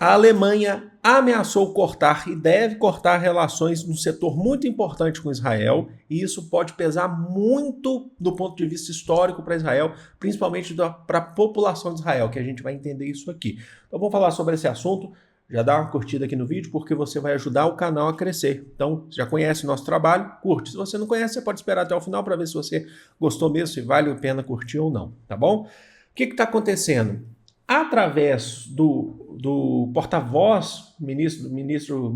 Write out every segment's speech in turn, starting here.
a Alemanha ameaçou cortar e deve cortar relações num setor muito importante com Israel, e isso pode pesar muito do ponto de vista histórico para Israel, principalmente para a população de Israel, que a gente vai entender isso aqui. Então vamos falar sobre esse assunto. Já dá uma curtida aqui no vídeo, porque você vai ajudar o canal a crescer. Então, você já conhece o nosso trabalho, curte. Se você não conhece, você pode esperar até o final para ver se você gostou mesmo, se vale a pena curtir ou não, tá bom? O que está acontecendo? Através do porta-voz, ministro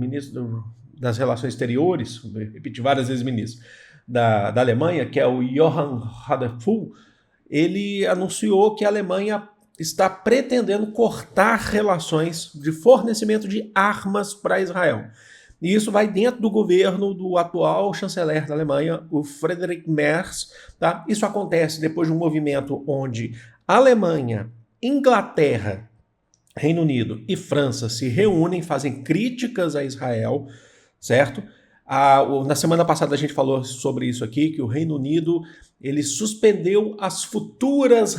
das Relações Exteriores, repeti várias vezes ministro, da Alemanha, que é o Johann Haderfuhl, ele anunciou que a Alemanha está pretendendo cortar relações de fornecimento de armas para Israel. E isso vai dentro do governo do atual chanceler da Alemanha, o Friedrich Merz. Tá? Isso acontece depois de um movimento onde Alemanha, Inglaterra, Reino Unido e França se reúnem, fazem críticas a Israel, certo? Na semana passada a gente falou sobre isso aqui, que o Reino Unido ele suspendeu as futuras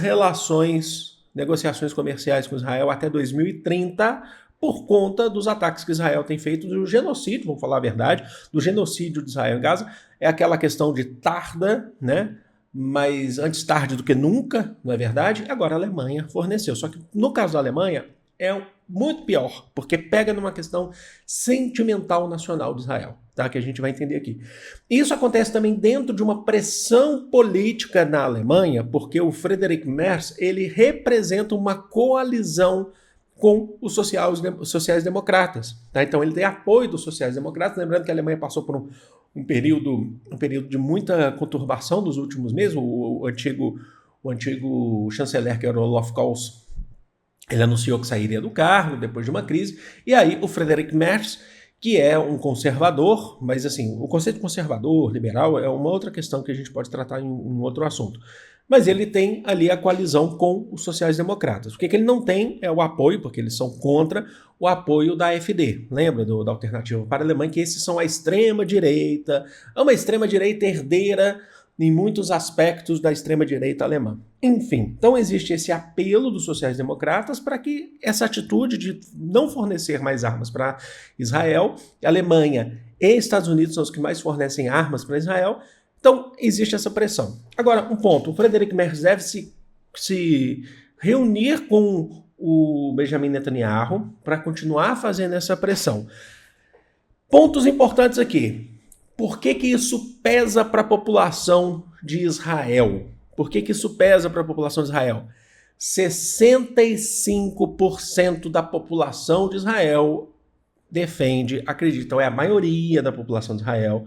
negociações comerciais com Israel até 2030 por conta dos ataques que Israel tem feito, do genocídio, vamos falar a verdade, do genocídio de Israel em Gaza. É aquela questão de tarda, né? Mas antes tarde do que nunca, não é verdade? Agora a Alemanha forneceu. Só que no caso da Alemanha é muito pior, porque pega numa questão sentimental nacional de Israel, tá? Que a gente vai entender aqui. Isso acontece também dentro de uma pressão política na Alemanha, porque o Friedrich Merz, ele representa uma coalizão com os sociais-democratas, tá? Então ele tem apoio dos sociais-democratas, lembrando que a Alemanha passou por um período de muita conturbação nos últimos meses. O antigo chanceler, que era o Olaf Scholz, ele anunciou que sairia do cargo depois de uma crise, e aí o Friedrich Merz, que é um conservador, mas assim, o conceito conservador, liberal, é uma outra questão que a gente pode tratar em um outro assunto. Mas ele tem ali a coalizão com os sociais-democratas. O que ele não tem é o apoio, porque eles são contra o apoio da AfD. Lembra da Alternativa para a Alemanha, que esses são a extrema-direita, uma extrema-direita herdeira em muitos aspectos da extrema-direita alemã. Enfim, então existe esse apelo dos sociais-democratas para que essa atitude de não fornecer mais armas para Israel, Alemanha e Estados Unidos são os que mais fornecem armas para Israel, então existe essa pressão. Agora, um ponto, o Friedrich Merz deve se reunir com o Benjamin Netanyahu para continuar fazendo essa pressão. Pontos importantes aqui. Por que isso pesa para a população de Israel? Por que isso pesa para a população de Israel? 65% da população de Israel acredita, ou é a maioria da população de Israel,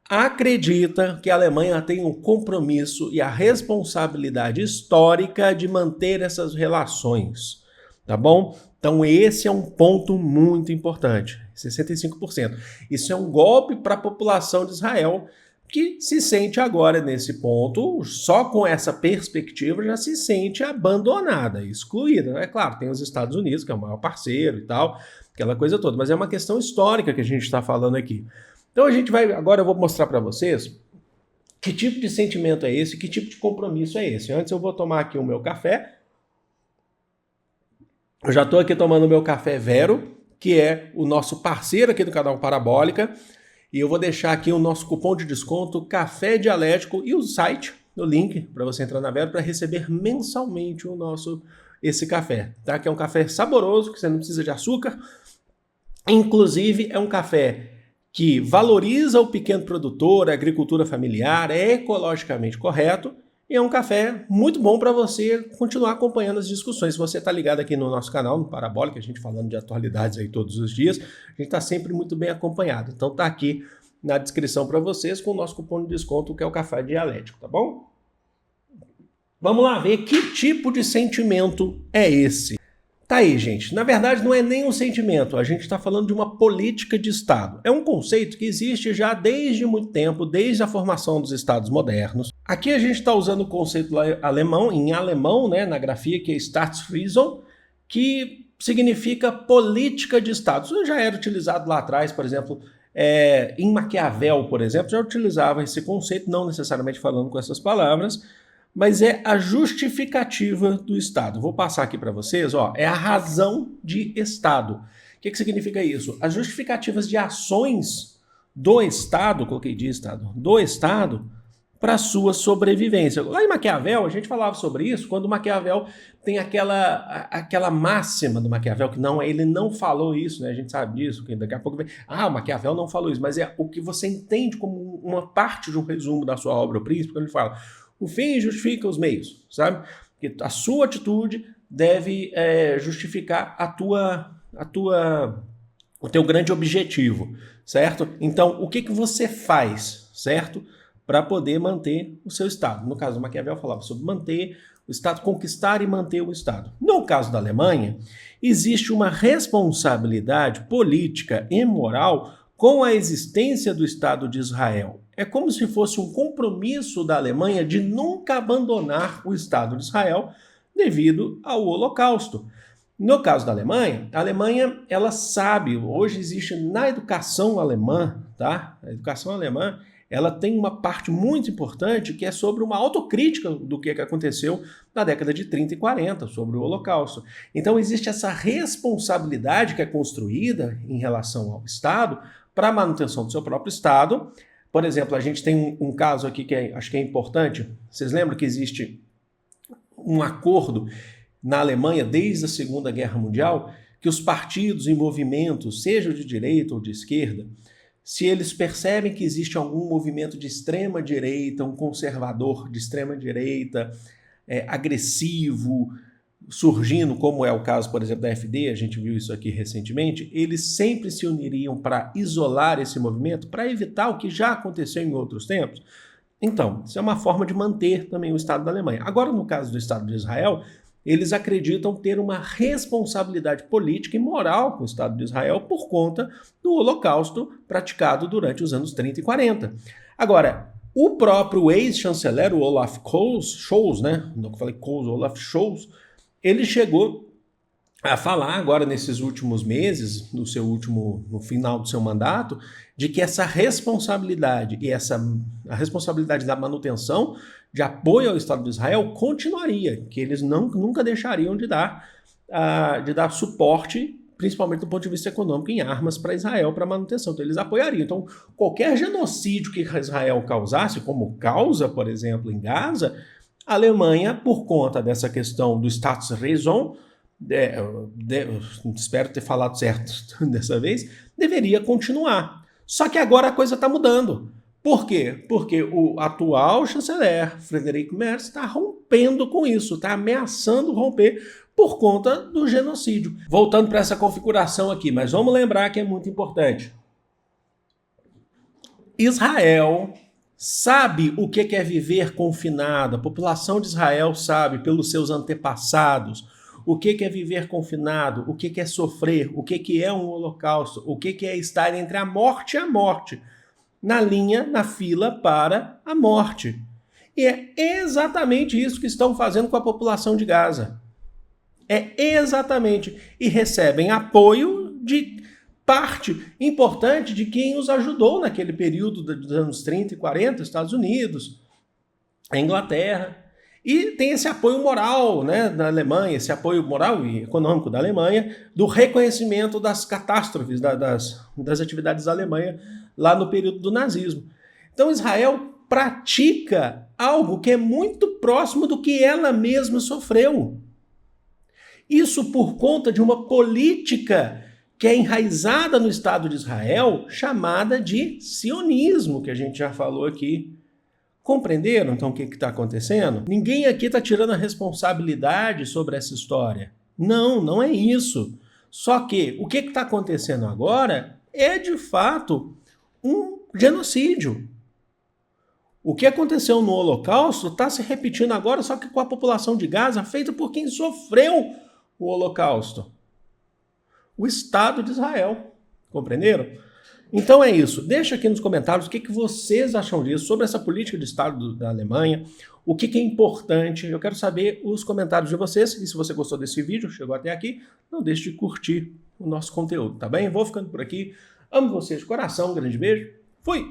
acredita que a Alemanha tem um compromisso e a responsabilidade histórica de manter essas relações, tá bom? Então esse é um ponto muito importante, 65%. Isso é um golpe para a população de Israel, que se sente agora nesse ponto, só com essa perspectiva, já se sente abandonada, excluída. É claro, tem os Estados Unidos, que é o maior parceiro e tal, aquela coisa toda, mas é uma questão histórica que a gente está falando aqui. Então agora eu vou mostrar para vocês que tipo de sentimento é esse, que tipo de compromisso é esse. Antes eu vou tomar aqui o meu café. Eu já estou aqui tomando o meu café Vero, que é o nosso parceiro aqui do canal Parabólica, e eu vou deixar aqui o nosso cupom de desconto Café Dialético e o site, o link para você entrar na Vero para receber mensalmente esse café, tá? Que é um café saboroso, que você não precisa de açúcar. Inclusive é um café que valoriza o pequeno produtor, a agricultura familiar, é ecologicamente correto, e é um café muito bom para você continuar acompanhando as discussões. Se você está ligado aqui no nosso canal, no Parabólica, a gente falando de atualidades aí todos os dias, a gente está sempre muito bem acompanhado. Então tá aqui na descrição para vocês com o nosso cupom de desconto, que é o Café Dialético, tá bom? Vamos lá ver que tipo de sentimento é esse. Tá aí, gente. Na verdade, não é nem um sentimento. A gente está falando de uma política de Estado. É um conceito que existe já desde muito tempo, desde a formação dos Estados modernos. Aqui a gente está usando o conceito em alemão, né, na grafia, que é Staatsräson, que significa política de Estado. Isso já era utilizado lá atrás, por exemplo, em Maquiavel, por exemplo, já utilizava esse conceito, não necessariamente falando com essas palavras, mas é a justificativa do Estado. Vou passar aqui para vocês, ó, é a razão de Estado. O que significa isso? As justificativas de ações do Estado, coloquei de Estado, do Estado, para sua sobrevivência. Lá em Maquiavel, a gente falava sobre isso, quando Maquiavel tem aquela máxima do Maquiavel, que não, ele não falou isso, né? A gente sabe disso, que daqui a pouco vem, o Maquiavel não falou isso, mas é o que você entende como uma parte de um resumo da sua obra, O Príncipe, quando ele fala, o fim justifica os meios, sabe? Que a sua atitude deve justificar o teu grande objetivo, certo? Então, o que você faz, certo? Para poder manter o seu Estado. No caso do Maquiavel, falava sobre manter o Estado, conquistar e manter o Estado. No caso da Alemanha, existe uma responsabilidade política e moral com a existência do Estado de Israel. É como se fosse um compromisso da Alemanha de nunca abandonar o Estado de Israel devido ao Holocausto. No caso da Alemanha, a Alemanha, ela sabe, hoje existe na educação alemã, tá? A educação alemã, ela tem uma parte muito importante que é sobre uma autocrítica do que aconteceu na década de 30 e 40, sobre o Holocausto. Então existe essa responsabilidade que é construída em relação ao Estado para a manutenção do seu próprio Estado. Por exemplo, a gente tem um caso aqui que acho que é importante. Vocês lembram que existe um acordo na Alemanha desde a Segunda Guerra Mundial que os partidos e movimentos, seja de direita ou de esquerda, se eles percebem que existe algum movimento de extrema-direita, um conservador de extrema-direita, agressivo, surgindo, como é o caso, por exemplo, da AfD, a gente viu isso aqui recentemente, eles sempre se uniriam para isolar esse movimento, para evitar o que já aconteceu em outros tempos. Então, isso é uma forma de manter também o Estado da Alemanha. Agora, no caso do Estado de Israel, eles acreditam ter uma responsabilidade política e moral com o Estado de Israel por conta do Holocausto praticado durante os anos 30 e 40. Agora, o próprio ex-chanceler, o Olaf Scholz, né? Não falei Scholz, Olaf Scholz, ele chegou a falar agora nesses últimos meses, no final do seu mandato, de que essa responsabilidade e a responsabilidade da manutenção de apoio ao Estado de Israel continuaria, que eles nunca deixariam de dar suporte, principalmente do ponto de vista econômico, em armas para Israel, para manutenção. Então eles apoiariam. Então qualquer genocídio que Israel causasse, como causa, por exemplo, em Gaza, a Alemanha, por conta dessa questão do Staatsräson, espero ter falado certo dessa vez, deveria continuar. Só que agora a coisa está mudando. Por quê? Porque o atual chanceler, Friedrich Merz, está rompendo com isso, está ameaçando romper por conta do genocídio. Voltando para essa configuração aqui, mas vamos lembrar que é muito importante. Israel sabe o que é viver confinado, a população de Israel sabe pelos seus antepassados o que é viver confinado, o que é sofrer, o que é um holocausto, o que é estar entre a morte e a morte, na fila para a morte. E é exatamente isso que estão fazendo com a população de Gaza. É exatamente. E recebem apoio de parte importante de quem os ajudou naquele período dos anos 30 e 40, Estados Unidos, a Inglaterra. E tem esse apoio moral, né, da Alemanha, esse apoio moral e econômico da Alemanha, do reconhecimento das catástrofes, das atividades da Alemanha lá no período do nazismo. Então Israel pratica algo que é muito próximo do que ela mesma sofreu. Isso por conta de uma política que é enraizada no Estado de Israel, chamada de sionismo, que a gente já falou aqui. Compreenderam, então, o que está acontecendo? Ninguém aqui está tirando a responsabilidade sobre essa história. Não, não é isso. Só que o que está acontecendo agora é, de fato, um genocídio. O que aconteceu no Holocausto está se repetindo agora, só que com a população de Gaza, feita por quem sofreu o Holocausto. O Estado de Israel. Compreenderam? Então é isso. Deixa aqui nos comentários o que vocês acham disso, sobre essa política de Estado da Alemanha, o que é importante. Eu quero saber os comentários de vocês. E se você gostou desse vídeo, chegou até aqui, não deixe de curtir o nosso conteúdo, tá bem? Vou ficando por aqui. Amo vocês de coração. Um grande beijo. Fui!